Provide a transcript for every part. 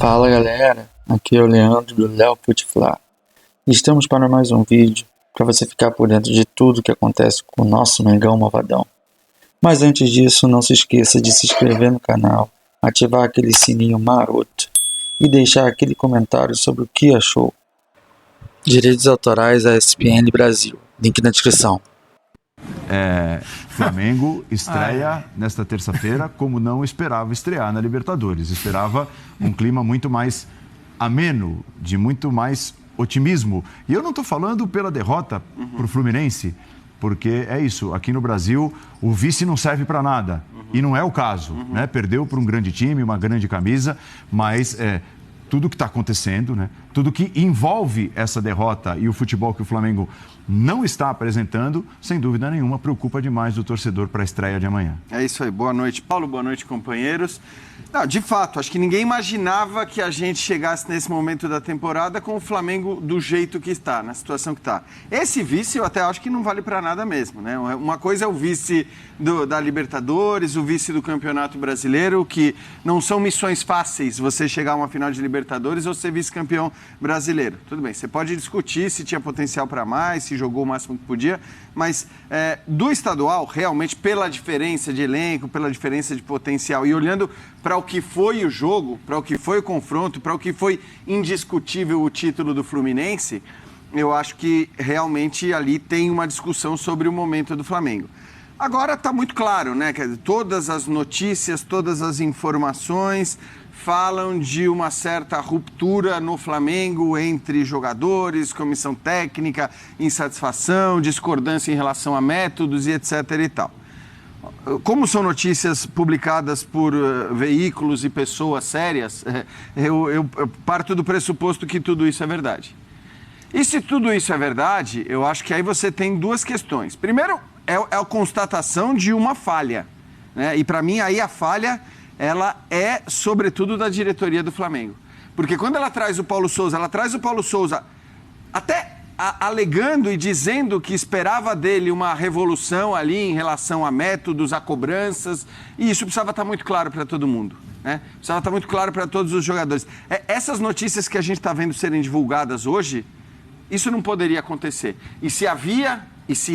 Fala galera, aqui é o Leandro do Léo Putiflá. Estamos para mais um vídeo para você ficar por dentro de tudo que acontece com o nosso Mengão Malvadão. Mas antes disso, não se esqueça de se inscrever no canal, ativar aquele sininho maroto e deixar aquele comentário sobre o que achou. Direitos autorais à ESPN Brasil, link na descrição. Flamengo estreia nesta terça-feira como não esperava estrear na Libertadores. Esperava um clima muito mais ameno, de muito mais otimismo. E eu não estou falando pela derrota para o Fluminense, porque é isso, aqui no Brasil o vice não serve para nada. E não é o caso, né? Perdeu para um grande time, uma grande camisa, mas tudo que está acontecendo, né? Tudo que envolve essa derrota e o futebol que o Flamengo não está apresentando, sem dúvida nenhuma, preocupa demais o torcedor para a estreia de amanhã. É isso aí. Boa noite, Paulo. Boa noite, companheiros. Não, de fato, acho que ninguém imaginava que a gente chegasse nesse momento da temporada com o Flamengo do jeito que está, na situação que está. Esse vice eu até acho que não vale para nada mesmo, né? Uma coisa é o vice da Libertadores, o vice do Campeonato Brasileiro, que não são missões fáceis você chegar a uma final de Libertadores ou ser vice-campeão brasileiro. Tudo bem, você pode discutir se tinha potencial para mais, se jogou o máximo que podia, mas do estadual, realmente, pela diferença de elenco, pela diferença de potencial e olhando para o que foi o jogo, para o que foi o confronto, para o que foi indiscutível o título do Fluminense, eu acho que realmente ali tem uma discussão sobre o momento do Flamengo. Agora está muito claro, né? Quer dizer, todas as notícias, todas as informações falam de uma certa ruptura no Flamengo entre jogadores, comissão técnica, insatisfação, discordância em relação a métodos e etc. e tal. Como são notícias publicadas por veículos e pessoas sérias, eu parto do pressuposto que tudo isso é verdade. E se tudo isso é verdade, eu acho que aí você tem duas questões. Primeiro, é a constatação de uma falha, né? E para mim, aí a falha, ela é sobretudo da diretoria do Flamengo. Porque quando ela traz o Paulo Souza até alegando e dizendo que esperava dele uma revolução ali em relação a métodos, a cobranças, e isso precisava estar muito claro para todo mundo, né? Precisava estar muito claro para todos os jogadores. Essas notícias que a gente está vendo serem divulgadas hoje, isso não poderia acontecer. E se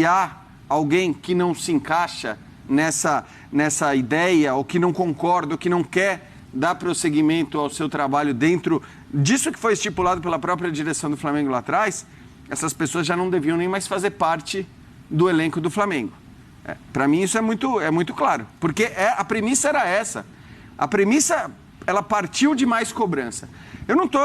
há alguém que não se encaixa nessa ideia, ou que não concorda, ou que não quer dar prosseguimento ao seu trabalho dentro disso que foi estipulado pela própria direção do Flamengo lá atrás, essas pessoas já não deviam nem mais fazer parte do elenco do Flamengo. Para mim isso é muito claro, porque a premissa era essa. A premissa, ela partiu de mais cobrança. Eu não estou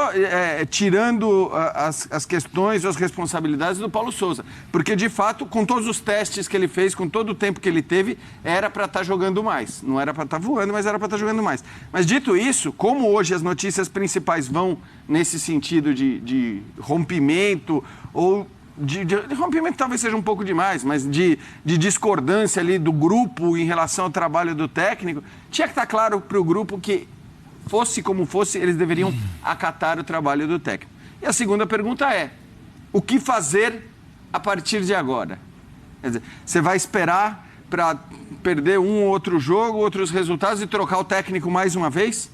tirando as questões ou as responsabilidades do Paulo Souza, porque, de fato, com todos os testes que ele fez, com todo o tempo que ele teve, era para estar jogando mais. Não era para estar voando, mas era para estar jogando mais. Mas, dito isso, como hoje as notícias principais vão nesse sentido de rompimento, ou de rompimento talvez seja um pouco demais, mas de discordância ali do grupo em relação ao trabalho do técnico, tinha que estar claro para o grupo que, fosse como fosse, eles deveriam acatar o trabalho do técnico. E a segunda pergunta é, o que fazer a partir de agora? Quer dizer, você vai esperar para perder um ou outro jogo, outros resultados e trocar o técnico mais uma vez?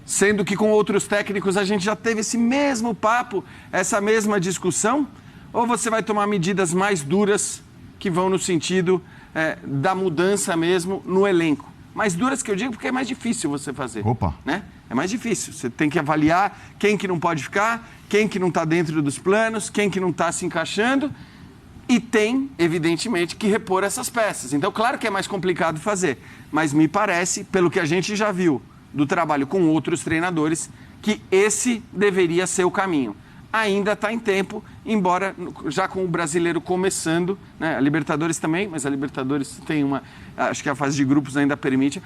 Sendo que com outros técnicos a gente já teve esse mesmo papo, essa mesma discussão? Ou você vai tomar medidas mais duras que vão no sentido da mudança mesmo no elenco? Mais duras que eu digo porque é mais difícil você fazer. Opa! Né? É mais difícil. Você tem que avaliar quem que não pode ficar, quem que não está dentro dos planos, quem que não está se encaixando e tem, evidentemente, que repor essas peças. Então, claro que é mais complicado fazer, mas me parece, pelo que a gente já viu do trabalho com outros treinadores, que esse deveria ser o caminho. Ainda está em tempo, embora já com o brasileiro começando, né? A Libertadores também, mas a Libertadores tem acho que a fase de grupos ainda permite,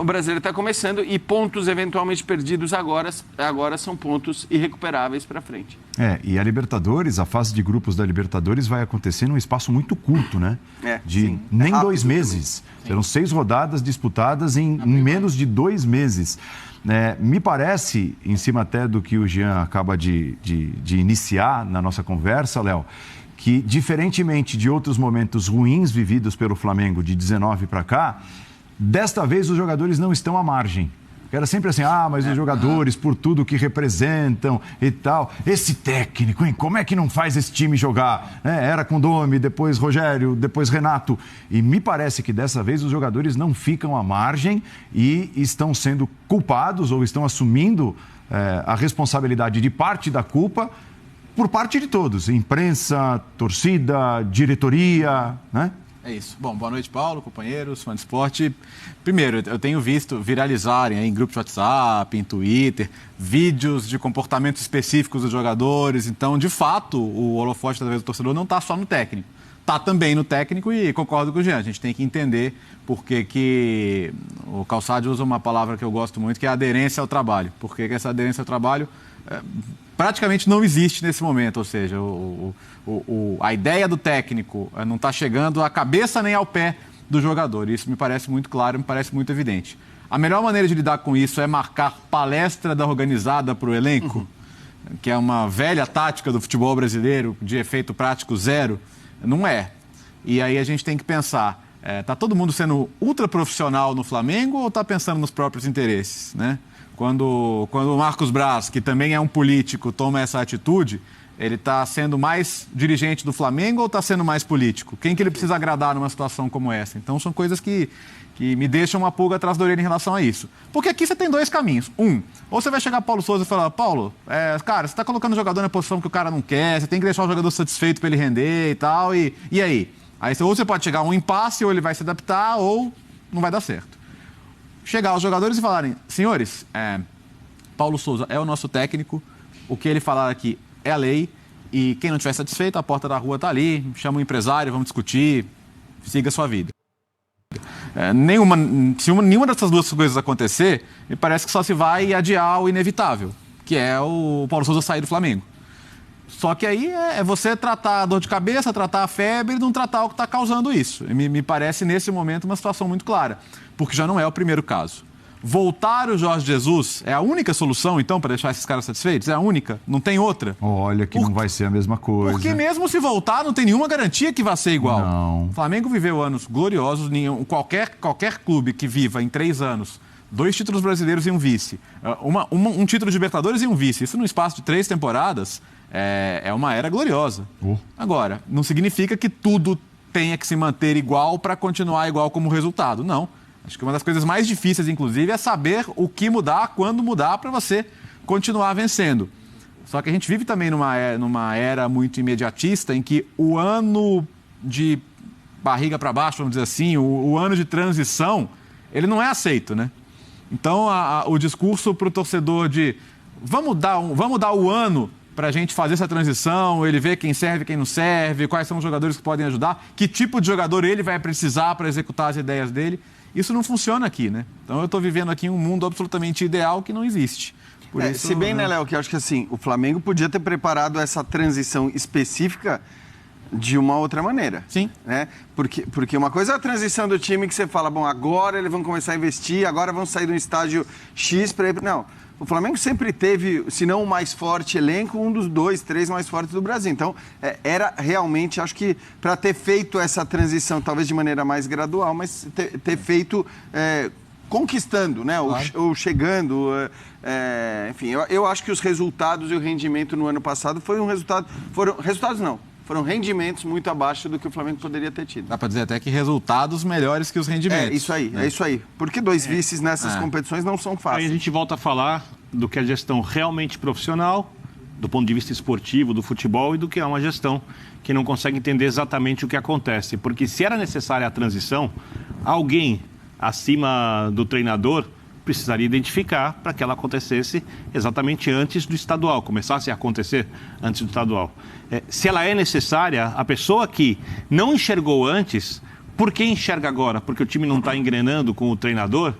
o brasileiro está começando e pontos eventualmente perdidos agora são pontos irrecuperáveis para frente. E a Libertadores, a fase de grupos da Libertadores vai acontecer num espaço muito curto, né? Nem 2 meses. Serão 6 rodadas disputadas em menos de 2 meses. Me parece, em cima até do que o Jean acaba de iniciar na nossa conversa, Léo, que, diferentemente de outros momentos ruins vividos pelo Flamengo de 19 para cá, desta vez os jogadores não estão à margem. Era sempre assim, mas os jogadores, por tudo que representam e tal. Esse técnico, hein? Como é que não faz esse time jogar? Era com Domi, depois Rogério, depois Renato. E me parece que dessa vez os jogadores não ficam à margem e estão sendo culpados ou estão assumindo a responsabilidade de parte da culpa por parte de todos. Imprensa, torcida, diretoria, né? É isso. Bom, boa noite, Paulo, companheiros, fã de esporte. Primeiro, eu tenho visto viralizarem em grupos de WhatsApp, em Twitter, vídeos de comportamentos específicos dos jogadores. Então, de fato, o holofote da vez do torcedor não está só no técnico. Está também no técnico e concordo com o Jean. A gente tem que entender porque que o Calçade usa uma palavra que eu gosto muito, que é a aderência ao trabalho. Porque essa aderência ao trabalho praticamente não existe nesse momento. Ou seja, a ideia do técnico não está chegando à cabeça nem ao pé do jogador. Isso me parece muito claro, me parece muito evidente. A melhor maneira de lidar com isso é marcar palestra da organizada para o elenco, que é uma velha tática do futebol brasileiro, de efeito prático zero. Não é. E aí a gente tem que pensar, está todo mundo sendo ultra profissional no Flamengo ou está pensando nos próprios interesses, né? Quando o Marcos Braz, que também é um político, toma essa atitude, ele está sendo mais dirigente do Flamengo ou está sendo mais político? Quem que ele precisa agradar numa situação como essa? Então são coisas que me deixam uma pulga atrás da orelha em relação a isso. Porque aqui você tem dois caminhos. Ou você vai chegar Paulo Souza e falar, Paulo, cara, você está colocando o jogador na posição que o cara não quer, você tem que deixar o jogador satisfeito para ele render e tal, e aí? Ou você pode chegar a um impasse, ou ele vai se adaptar, ou não vai dar certo. Chegar aos jogadores e falarem, senhores, Paulo Souza é o nosso técnico, o que ele falar aqui é a lei, e quem não estiver satisfeito, a porta da rua está ali, chama o empresário, vamos discutir, siga a sua vida. Se nenhuma dessas duas coisas acontecer, me parece que só se vai adiar o inevitável, que é o Paulo Souza sair do Flamengo. Só que aí é você tratar a dor de cabeça, tratar a febre e não tratar o que está causando isso. Me parece, nesse momento, uma situação muito clara, porque já não é o primeiro caso. Voltar o Jorge Jesus é a única solução, então, para deixar esses caras satisfeitos? É a única? Não tem outra? Olha que não vai ser a mesma coisa. Porque mesmo se voltar, não tem nenhuma garantia que vai ser igual. Não. O Flamengo viveu anos gloriosos, qualquer clube que viva em 3 anos 2 títulos brasileiros e um vice, um título de Libertadores e um vice, isso no espaço de 3 temporadas, é uma era gloriosa. Agora, não significa que tudo tenha que se manter igual para continuar igual como resultado, não. Acho que uma das coisas mais difíceis, inclusive, é saber o que mudar, quando mudar, para você continuar vencendo. Só que a gente vive também numa era muito imediatista, em que o ano de barriga para baixo, vamos dizer assim, o ano de transição, ele não é aceito, né? Então, o discurso para o torcedor de vamos dar o ano para a gente fazer essa transição, ele ver quem serve, quem não serve, quais são os jogadores que podem ajudar, que tipo de jogador ele vai precisar para executar as ideias dele. Isso não funciona aqui, né? Então eu estou vivendo aqui um mundo absolutamente ideal que não existe. Por isso, se bem, né, Léo, que eu acho que assim, o Flamengo podia ter preparado essa transição específica de uma outra maneira. Sim. Né? Porque uma coisa é a transição do time que você fala, bom, agora eles vão começar a investir, agora vão sair de um estágio X para ir... Não, o Flamengo sempre teve, se não o mais forte elenco, um dos 2, 3 mais fortes do Brasil. Então, era realmente, acho que, para ter feito essa transição, talvez de maneira mais gradual, mas ter feito... conquistando, né? Claro. Ou chegando, enfim, eu acho que os resultados e o rendimento no ano passado foram rendimentos muito abaixo do que o Flamengo poderia ter tido. Dá para dizer até que resultados melhores que os rendimentos. É isso aí. Porque 2 vices nessas competições não são fáceis. Aí a gente volta a falar do que é gestão realmente profissional, do ponto de vista esportivo, do futebol, e do que é uma gestão que não consegue entender exatamente o que acontece. Porque se era necessária a transição, alguém acima do treinador precisaria identificar para que ela acontecesse exatamente antes do estadual, começasse a acontecer antes do estadual. Se ela é necessária, a pessoa que não enxergou antes, por que enxerga agora? Porque o time não está engrenando com o treinador?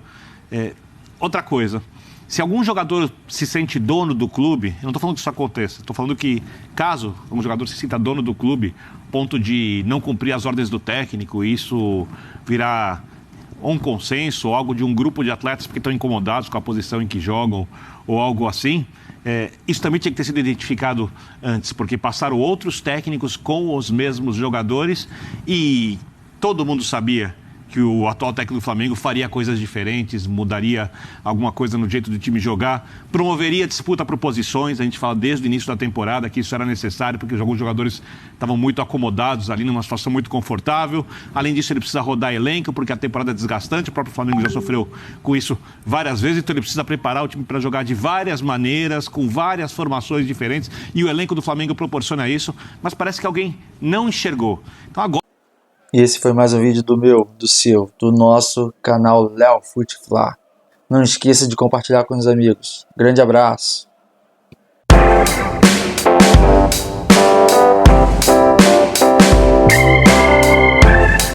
Outra coisa, se algum jogador se sente dono do clube, eu não estou falando que isso aconteça, estou falando que caso um jogador se sinta dono do clube, ponto de não cumprir as ordens do técnico, isso virar um consenso, ou algo de um grupo de atletas porque estão incomodados com a posição em que jogam, ou algo assim, isso também tinha que ter sido identificado antes, porque passaram outros técnicos com os mesmos jogadores e todo mundo sabia que o atual técnico do Flamengo faria coisas diferentes, mudaria alguma coisa no jeito do time jogar, promoveria disputa por posições. A gente fala desde o início da temporada que isso era necessário, porque alguns jogadores estavam muito acomodados ali numa situação muito confortável. Além disso, ele precisa rodar elenco, porque a temporada é desgastante, o próprio Flamengo já sofreu com isso várias vezes, então ele precisa preparar o time para jogar de várias maneiras, com várias formações diferentes, e o elenco do Flamengo proporciona isso, mas parece que alguém não enxergou. Então agora... E esse foi mais um vídeo do meu, do seu, do nosso canal Léo Fute Fla. Não esqueça de compartilhar com os amigos. Grande abraço!